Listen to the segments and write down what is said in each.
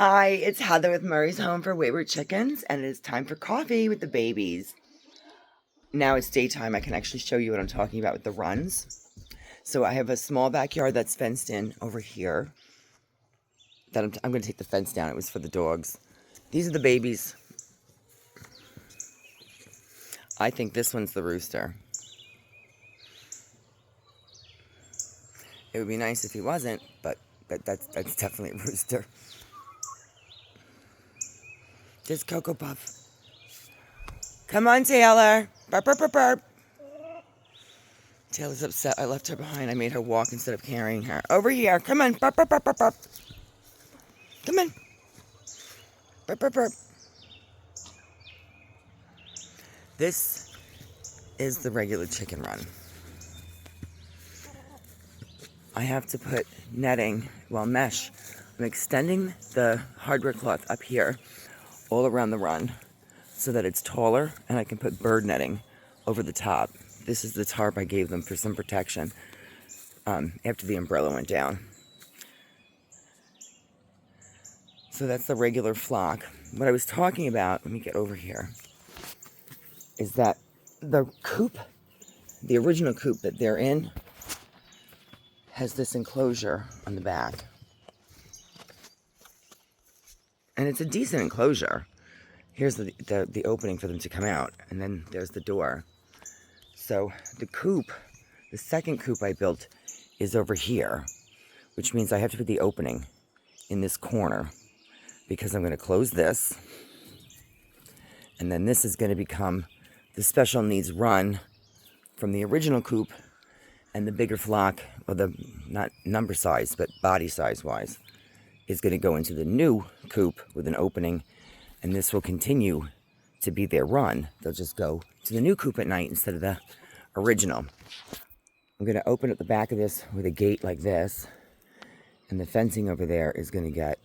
Hi, it's Heather with Murray's Home for Wayward Chickens, and it is time for coffee with the babies. Now it's daytime. I can actually show you what I'm talking about with the runs. So I have a small backyard that's fenced in over here. That I'm going to take the fence down. It was for the dogs. These are the babies. I think this one's the rooster. It would be nice if he wasn't, but that's definitely a rooster. There's Cocoa Puff. Come on, Taylor. Burp, burp, burp, burp. Taylor's upset. I left her behind. I made her walk instead of carrying her. Over here. Come on. Burp, burp, burp, burp, burp. Come on. Burp, burp, burp. This is the regular chicken run. I have to put netting, mesh. I'm extending the hardware cloth up here all around the run so that it's taller and I can put bird netting over the top. This is the tarp I gave them for some protection after the umbrella went down. So that's the regular flock. What I was talking about, let me get over here, is that the coop, the original coop that they're in, has this enclosure on the back. And it's a decent enclosure. Here's the opening for them to come out, and then there's the door. So the coop, the second coop I built, is over here, which means I have to put the opening in this corner because I'm going to close this, and then this is going to become the special needs run from the original coop, and the bigger flock, or the, not number size, but body size wise, is going to go into the new coop with an opening, and this will continue to be their run. They'll just go to the new coop at night instead of the original. I'm going to open up the back of this with a gate like this, and the fencing over there is going to get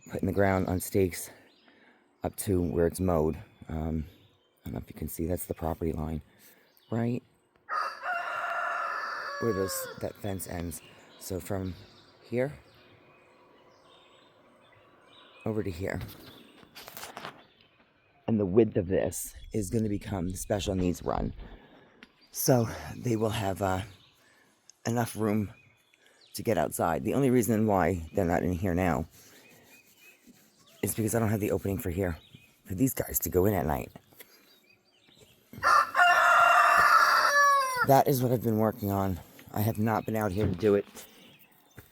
put in the ground on stakes up to where it's mowed. I don't know if you can see, that's the property line, right where that fence ends. So from here over to here. And the width of this is going to become the special needs run. So they will have enough room to get outside. The only reason why they're not in here now is because I don't have the opening for here for these guys to go in at night. That is what I've been working on. I have not been out here to do it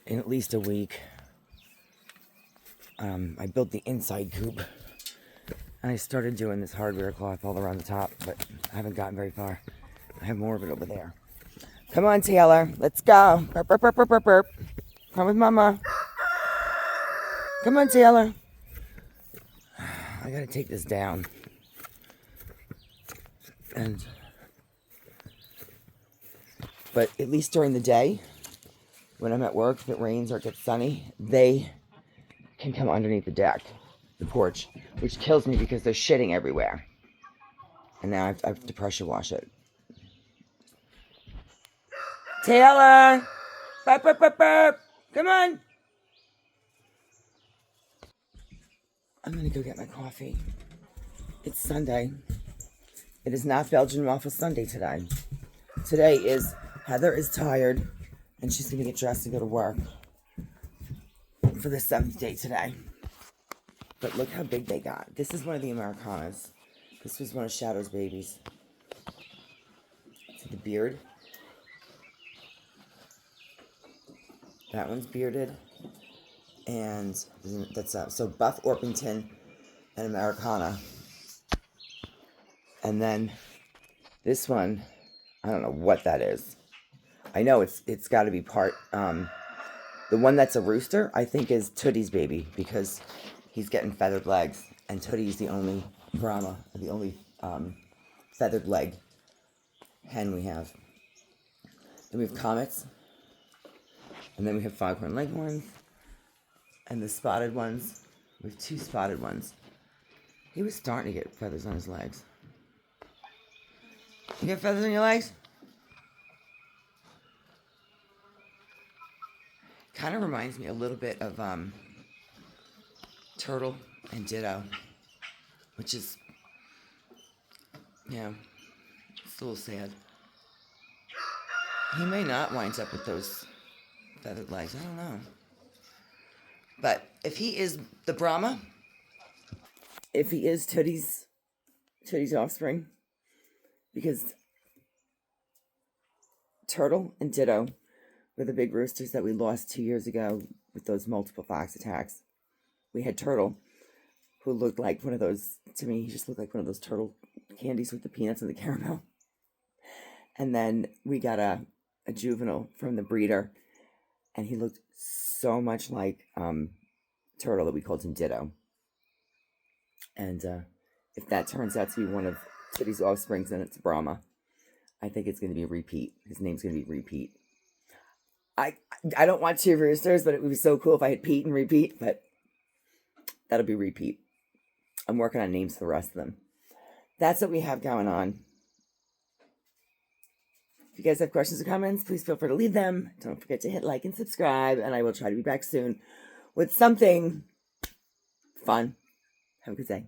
in at least a week. I built the inside coop, and I started doing this hardware cloth all around the top, but I haven't gotten very far. I have more of it over there. Come on, Taylor. Let's go. Burp, burp, burp, burp, burp, burp. Come with Mama. Come on, Taylor. I gotta take this down. But at least during the day, when I'm at work, if it rains or it gets sunny, they can come underneath the deck, the porch, which kills me because they're shitting everywhere. And now I have to pressure wash it. Taylor! Burp, burp, burp, burp! Come on! I'm gonna go get my coffee. It's Sunday. It is not Belgian Waffle Sunday today. Today is Heather is tired, and she's gonna get dressed to go to work for the 7th day today. But look how big they got. This is one of the Americanas. This was one of Shadow's babies. See the beard? That one's bearded. And that's so Buff Orpington and Americana. And then this one, I don't know what that is. I know it's got to be part. The one that's a rooster, I think, is Tootie's baby because he's getting feathered legs, and Tootie's the only Brahma, the only feathered leg hen we have. Then we have Comets, and then we have Foghorn Leghorns, and the spotted ones. We have 2 spotted ones. He was starting to get feathers on his legs. You get feathers on your legs? Kind of reminds me a little bit of Turtle and Ditto, which is, yeah, it's a little sad. He may not wind up with those feathered legs. I don't know. But if he is the Brahma, if he is Tootie's offspring, because Turtle and Ditto were the big roosters that we lost 2 years ago with those multiple fox attacks. We had Turtle, who looked like one of those, to me, he just looked like one of those turtle candies with the peanuts and the caramel. And then we got a juvenile from the breeder, and he looked so much like Turtle that we called him Ditto. And if that turns out to be one of Tootie's offsprings, then it's Brahma. I think it's going to be Repeat. His name's going to be Repeat. I don't want 2 roosters, but it would be so cool if I had Pete and Repeat, but that'll be Repeat. I'm working on names for the rest of them. That's what we have going on. If you guys have questions or comments, please feel free to leave them. Don't forget to hit like and subscribe, and I will try to be back soon with something fun. Have a good day.